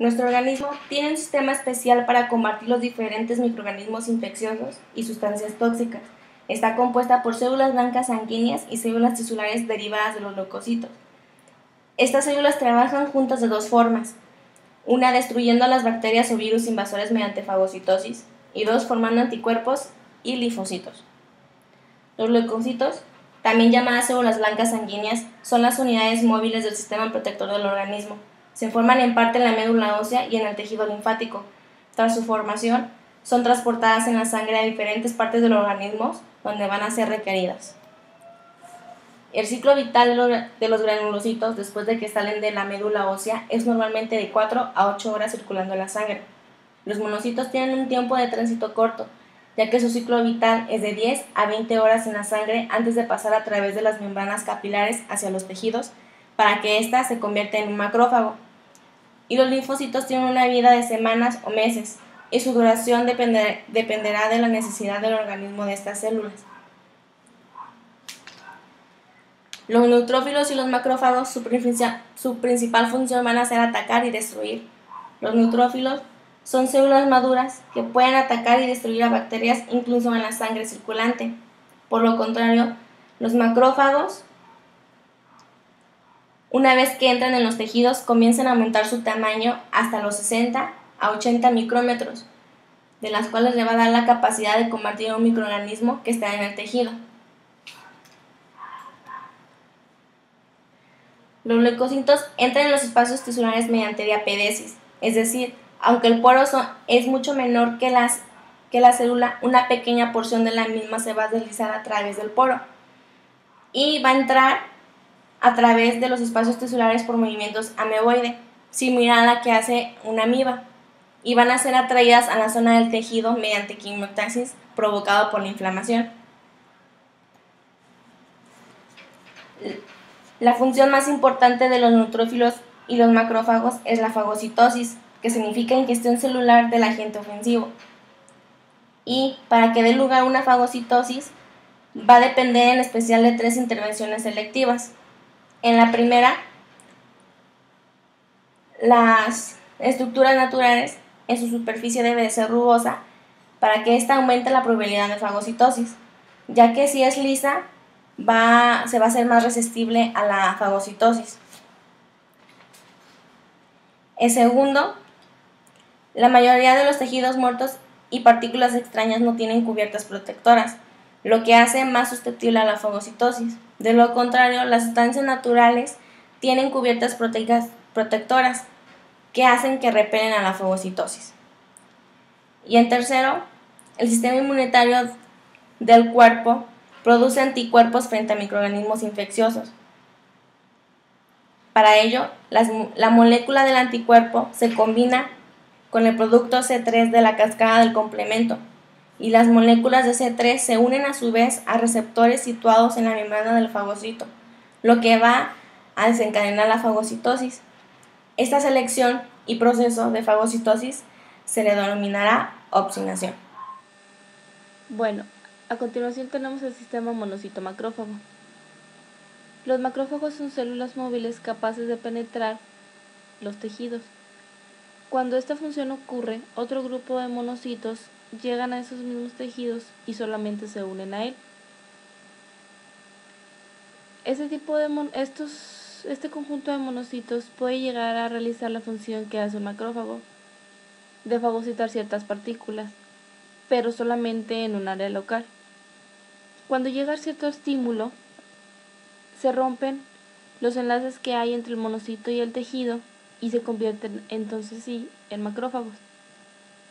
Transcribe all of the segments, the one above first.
Nuestro organismo tiene un sistema especial para combatir los diferentes microorganismos infecciosos y sustancias tóxicas. Está compuesta por células blancas sanguíneas y células tisulares derivadas de los leucocitos. Estas células trabajan juntas de dos formas: una destruyendo a las bacterias o virus invasores mediante fagocitosis, y dos formando anticuerpos y linfocitos. Los leucocitos, también llamadas células blancas sanguíneas, son las unidades móviles del sistema protector del organismo. Se forman en parte en la médula ósea y en el tejido linfático. Tras su formación, son transportadas en la sangre a diferentes partes del organismo donde van a ser requeridas. El ciclo vital de los granulocitos después de que salen de la médula ósea es normalmente de 4 a 8 horas circulando en la sangre. Los monocitos tienen un tiempo de tránsito corto, ya que su ciclo vital es de 10 a 20 horas en la sangre antes de pasar a través de las membranas capilares hacia los tejidos para que ésta se convierta en un macrófago. Y los linfocitos tienen una vida de semanas o meses, y su duración dependerá de la necesidad del organismo de estas células. Los neutrófilos y los macrófagos, su principal función van a ser atacar y destruir. Los neutrófilos son células maduras que pueden atacar y destruir a bacterias incluso en la sangre circulante. Por lo contrario, los macrófagos, una vez que entran en los tejidos, comienzan a aumentar su tamaño hasta los 60 a 80 micrómetros, de las cuales le va a dar la capacidad de combatir a un microorganismo que está en el tejido. Los leucocitos entran en los espacios tisulares mediante diapedesis, es decir, aunque el poro es mucho menor que la célula, una pequeña porción de la misma se va a deslizar a través del poro y va a entrar a través de los espacios tisulares por movimientos ameboide, similar a la que hace una amiba, y van a ser atraídas a la zona del tejido mediante quimiotaxis provocado por la inflamación. La función más importante de los neutrófilos y los macrófagos es la fagocitosis, que significa ingestión celular del agente ofensivo. Y para que dé lugar a una fagocitosis va a depender en especial de 3 intervenciones selectivas. En la primera, las estructuras naturales en su superficie debe de ser rugosa para que ésta aumente la probabilidad de fagocitosis, ya que si es lisa se va a hacer más resistible a la fagocitosis. En segundo, la mayoría de los tejidos muertos y partículas extrañas no tienen cubiertas protectoras, lo que hace más susceptible a la fagocitosis. De lo contrario, las sustancias naturales tienen cubiertas protectoras que hacen que repelen a la fagocitosis. Y en tercero, el sistema inmunitario del cuerpo produce anticuerpos frente a microorganismos infecciosos. Para ello, la molécula del anticuerpo se combina con el producto C3 de la cascada del complemento, y las moléculas de C3 se unen a su vez a receptores situados en la membrana del fagocito, lo que va a desencadenar la fagocitosis. Esta selección y proceso de fagocitosis se le denominará opsinación. Bueno, a continuación tenemos el sistema monocito-macrófago. Los macrófagos son células móviles capaces de penetrar los tejidos. Cuando esta función ocurre, otro grupo de monocitos llegan a esos mismos tejidos y solamente se unen a él. Este conjunto de monocitos puede llegar a realizar la función que hace un macrófago, de fagocitar ciertas partículas, pero solamente en un área local. Cuando llega cierto estímulo, se rompen los enlaces que hay entre el monocito y el tejido y se convierten entonces sí en macrófagos.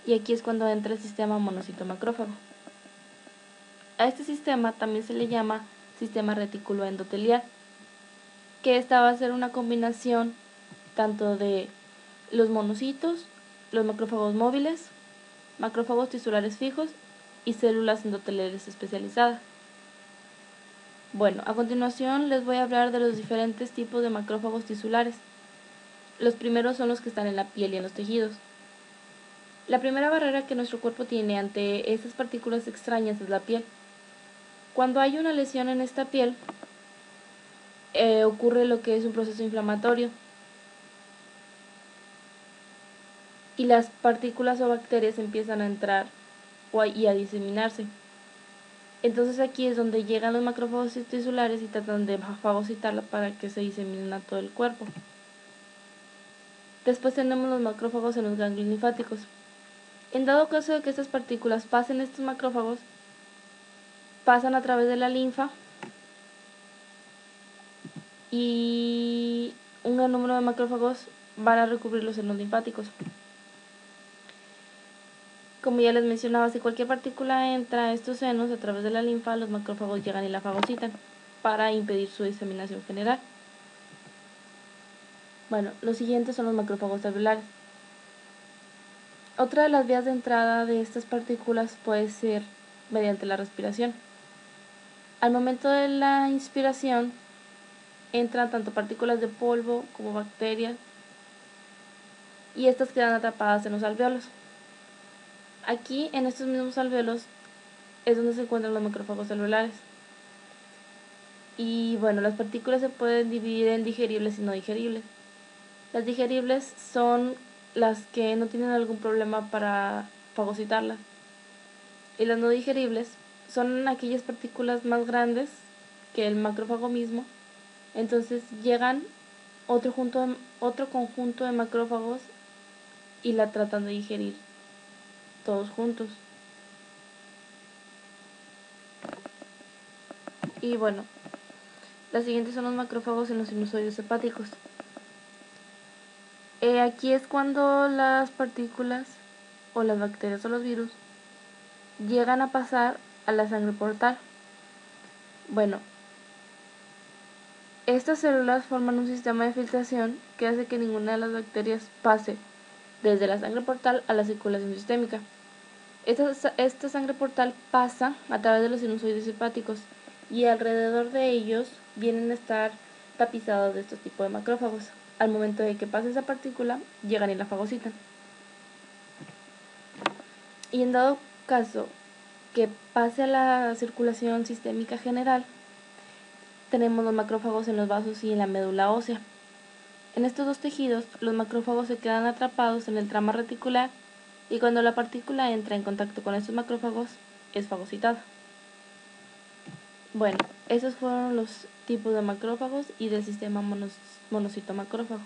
Y aquí es cuando entra el sistema monocito-macrófago. A este sistema también se le llama sistema retículo endotelial, que esta va a ser una combinación tanto de los monocitos, los macrófagos móviles, macrófagos tisulares fijos y células endoteliales especializadas. Bueno, a continuación les voy a hablar de los diferentes tipos de macrófagos tisulares. Los primeros son los que están en la piel y en los tejidos. La primera barrera que nuestro cuerpo tiene ante estas partículas extrañas es la piel. Cuando hay una lesión en esta piel, ocurre lo que es un proceso inflamatorio. y las partículas o bacterias empiezan a entrar y a diseminarse. Entonces aquí es donde llegan los macrófagos tisulares y tratan de fagocitarla para que se diseminen a todo el cuerpo. Después tenemos los macrófagos en los ganglios linfáticos. En dado caso de que estas partículas pasen estos macrófagos, pasan a través de la linfa y un gran número de macrófagos van a recubrir los senos linfáticos. Como ya les mencionaba, si cualquier partícula entra a estos senos a través de la linfa, los macrófagos llegan y la fagocitan para impedir su diseminación general. Bueno, los siguientes son los macrófagos alveolares. Otra de las vías de entrada de estas partículas puede ser mediante la respiración. Al momento de la inspiración entran tanto partículas de polvo como bacterias y estas quedan atrapadas en los alvéolos. Aquí, en estos mismos alvéolos, es donde se encuentran los macrófagos alveolares. Y bueno, las partículas se pueden dividir en digeribles y no digeribles. Las digeribles son las que no tienen algún problema para fagocitarlas. Y las no digeribles son aquellas partículas más grandes que el macrófago mismo. Entonces llegan otro conjunto de macrófagos y la tratan de digerir todos juntos. Y bueno, las siguientes son los macrófagos en los sinusoides hepáticos. Aquí es cuando las partículas o las bacterias o los virus llegan a pasar a la sangre portal. Bueno, estas células forman un sistema de filtración que hace que ninguna de las bacterias pase desde la sangre portal a la circulación sistémica. Esta sangre portal pasa a través de los sinusoides hepáticos y alrededor de ellos vienen a estar tapizados de estos tipos de macrófagos. Al momento de que pase esa partícula, llegan y la fagocitan. Y en dado caso que pase a la circulación sistémica general, tenemos los macrófagos en los vasos y en la médula ósea. En estos dos tejidos, los macrófagos se quedan atrapados en el trama reticular y cuando la partícula entra en contacto con estos macrófagos, es fagocitada. Bueno, esos fueron los tipos de macrófagos y del sistema monocito macrófago.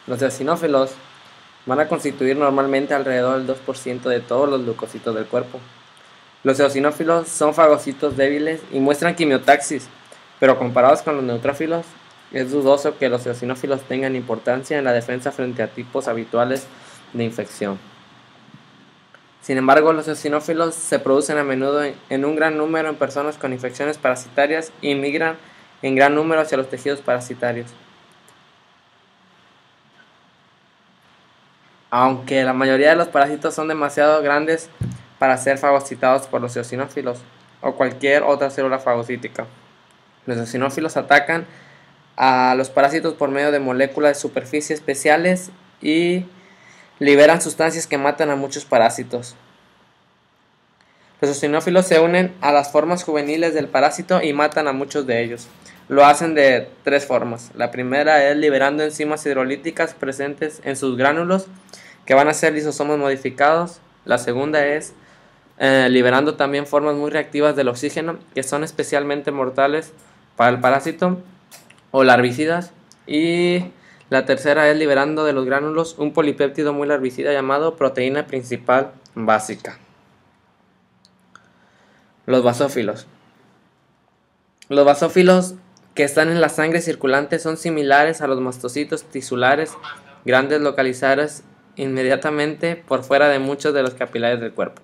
Los eosinófilos van a constituir normalmente alrededor del 2% de todos los leucocitos del cuerpo. Los eosinófilos son fagocitos débiles y muestran quimiotaxis, pero comparados con los neutrófilos, es dudoso que los eosinófilos tengan importancia en la defensa frente a tipos habituales de infección. Sin embargo, los eosinófilos se producen a menudo en un gran número en personas con infecciones parasitarias y migran en gran número hacia los tejidos parasitarios. Aunque la mayoría de los parásitos son demasiado grandes para ser fagocitados por los eosinófilos o cualquier otra célula fagocítica. Los eosinófilos atacan a los parásitos por medio de moléculas de superficie especiales y liberan sustancias que matan a muchos parásitos. Los eosinófilos se unen a las formas juveniles del parásito y matan a muchos de ellos. Lo hacen de tres formas. La primera es liberando enzimas hidrolíticas presentes en sus gránulos, que van a ser lisosomos modificados. La segunda es liberando también formas muy reactivas del oxígeno, que son especialmente mortales para el parásito, o larvicidas. Y la tercera es liberando de los gránulos un polipéptido muy larvicida llamado proteína principal básica. Los basófilos. Los basófilos que están en la sangre circulante son similares a los mastocitos tisulares grandes localizados inmediatamente por fuera de muchos de los capilares del cuerpo.